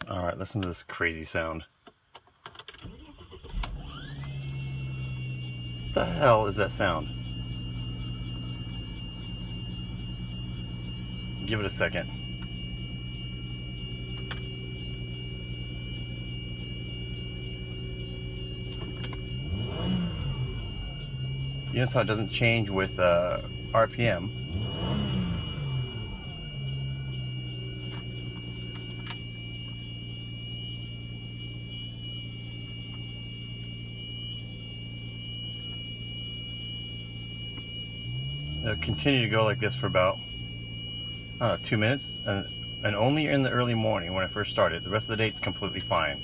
Alright, listen to this crazy sound. What the hell is that sound? Give it a second. You notice how it doesn't change with RPM. It'll continue to go like this for about 2 minutes, and only in the early morning when I first started. The rest of the day it's completely fine.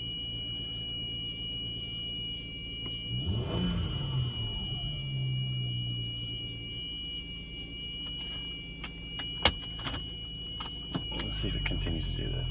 Let's see if it continues to do this.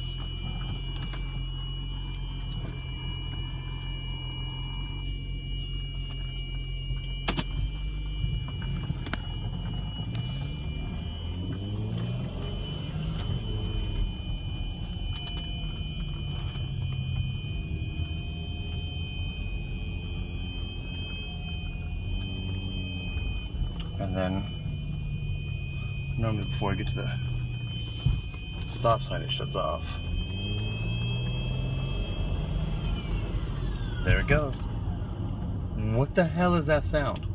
And then, normally before I get to the stop sign, it shuts off. There it goes. What the hell is that sound?